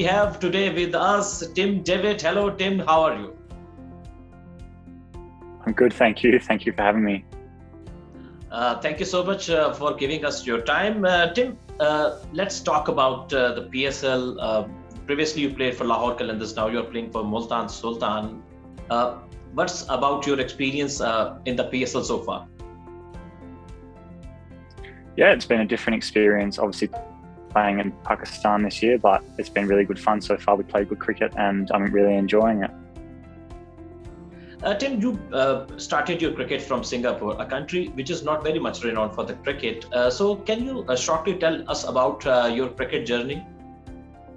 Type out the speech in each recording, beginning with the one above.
we have today with us Tim Devitt. Hello, Tim. How are you? I'm good, thank you. Thank you for having me. Thank you so much for giving us your time. Tim, let's talk about the PSL. Previously, you played for Lahore Qalandars. Now you're playing for Multan Sultan. What's about your experience in the PSL so far? Yeah, it's been a different experience, obviously playing in Pakistan this year, but it's been really good fun so far. We played good cricket and I'm really enjoying it. Tim, you started your cricket from Singapore, a country which is not very much renowned for the cricket. So can you shortly tell us about your cricket journey?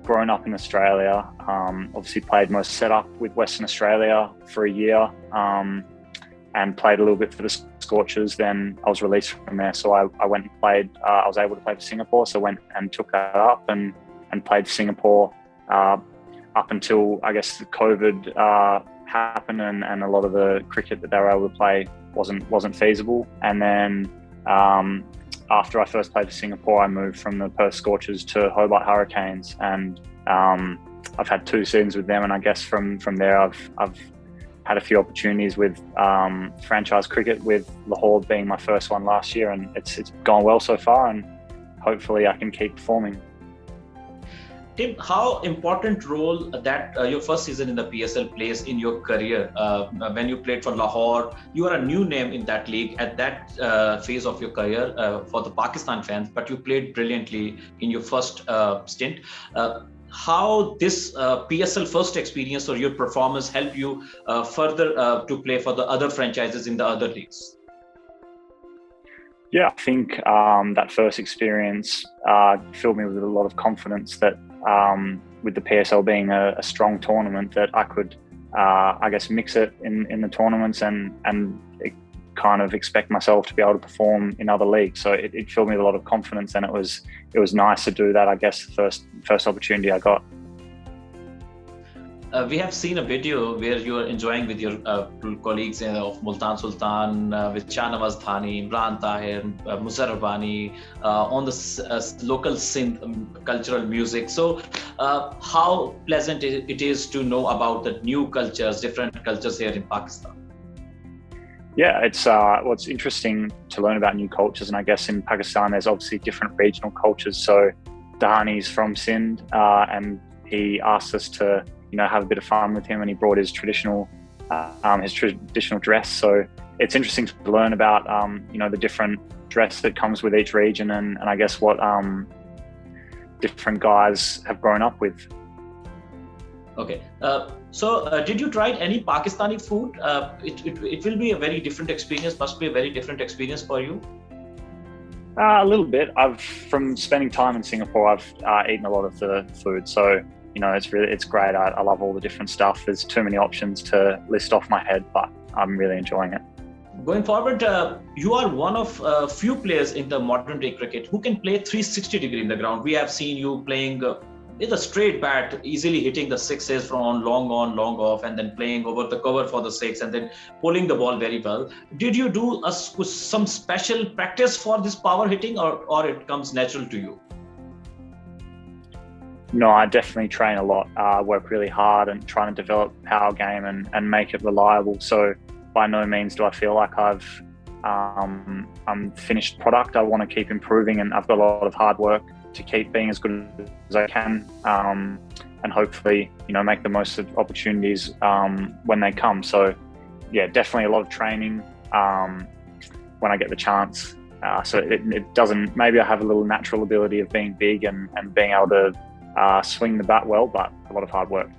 Grown up in Australia, obviously played most setup with Western Australia for a year and played a little bit for the Scorchers. Then I was released from there, so I went and played. I was able to play for Singapore, so went and took that up and played for Singapore up until I guess the COVID happened and a lot of the cricket that they were able to play wasn't feasible. And then after I first played for Singapore, I moved from the Perth Scorchers to Hobart Hurricanes, and I've had 2 seasons with them. And I guess from there, I've had a few opportunities with franchise cricket, with Lahore being my first one last year, and it's gone well so far, and hopefully I can keep performing. Tim, how important role that your first season in the PSL plays in your career? When you played for Lahore, you are a new name in that league at that phase of your career for the Pakistan fans, but you played brilliantly in your first stint. How this PSL First experience or your performance helped you further to play for the other franchises in the other leagues? Yeah, I think that first experience filled me with a lot of confidence that with the PSL being a strong tournament, that I could, I guess, mix it in the tournaments and kind of expect myself to be able to perform in other leagues. So it filled me with a lot of confidence, and it was nice to do that. I guess the first opportunity I got. We have seen a video where you are enjoying with your colleagues of Multan Sultan, with Shahnawaz, Dahani, Imran Tahir, Musarabani, on the local Sindh cultural music. So how pleasant it is to know about the new cultures, different cultures here in Pakistan? Yeah, it's interesting to learn about new cultures, and I guess in Pakistan there's obviously different regional cultures. So Dahani's from Sindh, and he asked us to have a bit of fun with him, and he brought his traditional dress. So it's interesting to learn about the different dress that comes with each region, and I guess what different guys have grown up with. Okay, so did you try any Pakistani food? It will be a very different experience, must be a very different experience for you. A little bit. From spending time in Singapore, I've eaten a lot of the food. So, it's great. I love all the different stuff. There's too many options to list off my head, but I'm really enjoying it. Going forward, you are one of few players in the modern day cricket who can play 360 degree in the ground. We have seen you playing with a straight bat, easily hitting the sixes from long on, long off, and then playing over the cover for the 6, and then pulling the ball very well. Did you do some special practice for this power hitting, or it comes natural to you? No, I definitely train a lot, work really hard and trying to develop power game and make it reliable. So by no means do I feel like I'm finished product. I want to keep improving, and I've got a lot of hard work to keep being as good as I can, and hopefully, make the most of opportunities when they come. So yeah, definitely a lot of training when I get the chance. So it doesn't, maybe I have a little natural ability of being big and being able to swing the bat well, but a lot of hard work.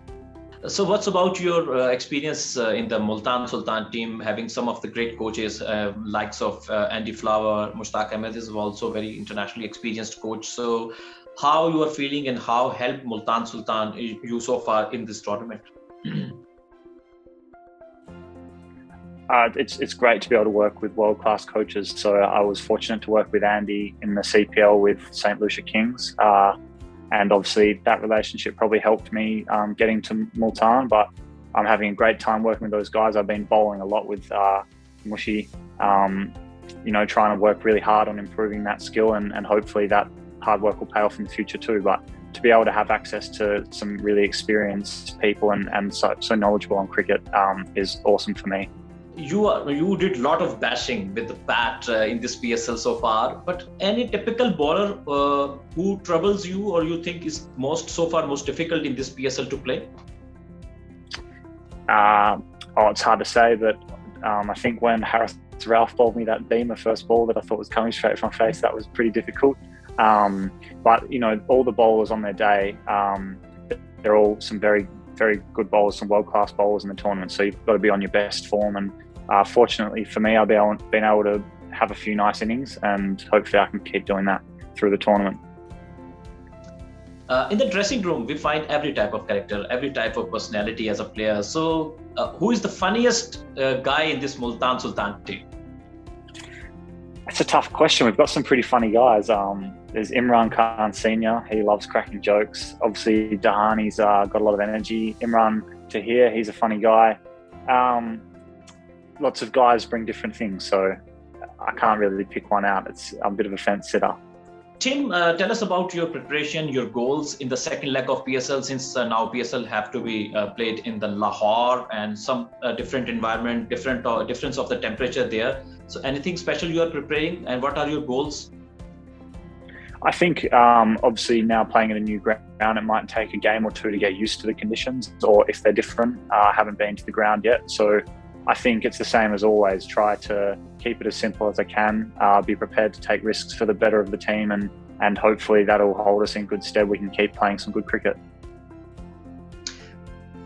So what's about your experience in the Multan Sultan team, having some of the great coaches, likes of Andy Flower, Mushtaq Ahmed is also very internationally experienced coach. So how you are feeling and how helped Multan Sultan you so far in this tournament? It's great to be able to work with world-class coaches. So I was fortunate to work with Andy in the CPL with St. Lucia Kings. And obviously that relationship probably helped me getting to Multan, but I'm having a great time working with those guys. I've been bowling a lot with Mushi, trying to work really hard on improving that skill, and hopefully that hard work will pay off in the future too. But to be able to have access to some really experienced people and so knowledgeable on cricket is awesome for me. You did a lot of bashing with the bat in this PSL so far, but any typical bowler who troubles you or you think is most difficult in this PSL to play? It's hard to say, but I think when Haris Rauf bowled me that beamer first ball that I thought was coming straight from my face, that was pretty difficult. But you know, all the bowlers on their day, they're all some very, very good bowlers, some world-class bowlers in the tournament. So you've got to be on your best form. And fortunately for me, I've been able to have a few nice innings, and hopefully I can keep doing that through the tournament. In the dressing room, we find every type of character, every type of personality as a player. So who is the funniest guy in this Multan Sultan team? It's a tough question. We've got some pretty funny guys. There's Imran Senior. He loves cracking jokes. Obviously, Dahani's got a lot of energy. Imran Tahir, he's a funny guy. Lots of guys bring different things, so I can't really pick one out. I'm a bit of a fence sitter. Tim, tell us about your preparation, your goals in the second leg of PSL, since now PSL have to be played in the Lahore and some different environment, difference of the temperature there. So anything special you are preparing, and what are your goals? I think obviously now playing in a new ground, it might take a game or two to get used to the conditions, or if they're different, I haven't been to the ground yet. So I think it's the same as always. Try to keep it as simple as I can, be prepared to take risks for the better of the team, and hopefully that'll hold us in good stead. We can keep playing some good cricket.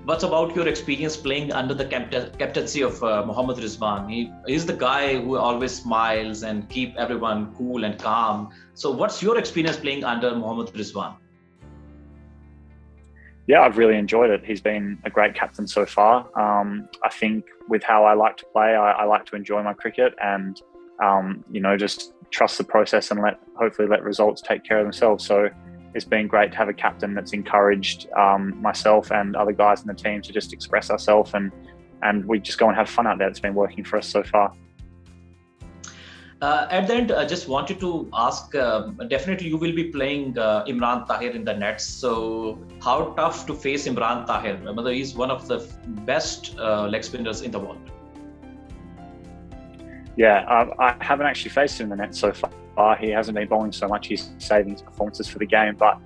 What's about your experience playing under the captaincy of Mohammad Rizwan? He is the guy who always smiles and keep everyone cool and calm. So what's your experience playing under Mohammad Rizwan? Yeah, I've really enjoyed it. He's been a great captain so far. I think with how I like to play, I like to enjoy my cricket and, just trust the process and hopefully let results take care of themselves. So it's been great to have a captain that's encouraged myself and other guys in the team to just express ourselves and we just go and have fun out there. It's been working for us so far. At the end, I just wanted to ask, definitely you will be playing Imran Tahir in the nets. So how tough to face Imran Tahir? He's one of the best leg spinners in the world. Yeah, I haven't actually faced him in the net so far. He hasn't been bowling so much. He's saving his performances for the game, but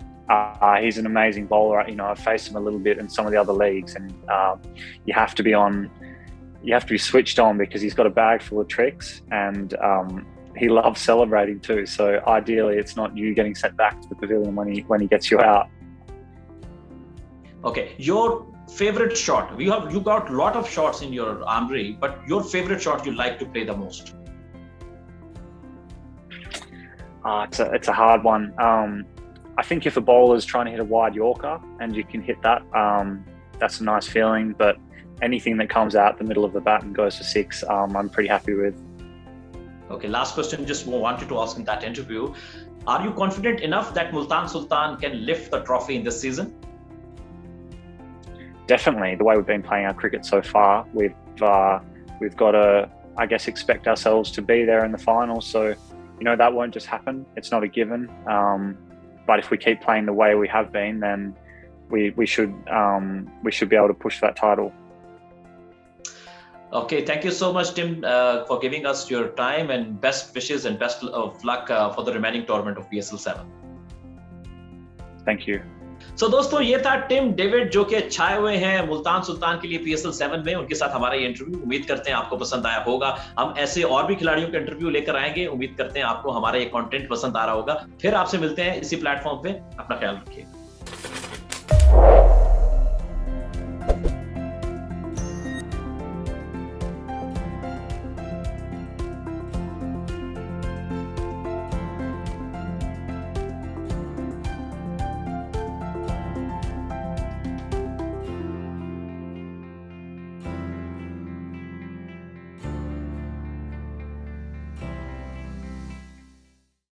he's an amazing bowler. I've faced him a little bit in some of the other leagues, and you have to be switched on because he's got a bag full of tricks, and he loves celebrating too. So ideally, it's not you getting sent back to the pavilion when he gets you out. Okay, your favorite shot. You got a lot of shots in your armory, but your favorite shot you like to play the most? It's a hard one. I think if a bowler's trying to hit a wide Yorker and you can hit that, that's a nice feeling. But anything that comes out the middle of the bat and goes for six, I'm pretty happy with. Okay, last question. Just wanted to ask in that interview: are you confident enough that Multan Sultan can lift the trophy in this season? Definitely. The way we've been playing our cricket so far, we've got to, I guess, expect ourselves to be there in the finals. So, that won't just happen. It's not a given. But if we keep playing the way we have been, then we should be able to push that title. Okay, thank you so much, Tim, for giving us your time, and best wishes and best of luck for the remaining tournament of PSL 7. Thank you. So दोस्तों, ये था Tim David जो कि छाए हुए हैं मुल्तान सुल्तान के लिए PSL 7 में। उनके साथ हमारा ये इंटरव्यू, उम्मीद करते हैं आपको पसंद आया होगा। हम ऐसे और भी खिलाड़ियों के इंटरव्यू लेकर आएंगे। उम्मीद करते हैं आपको हमारा ये कंटेंट पसंद आ रहा होगा। फिर आपसे मिलते हैं इसी प्लेटफॉर्म पे। अपना ख्याल रखिए।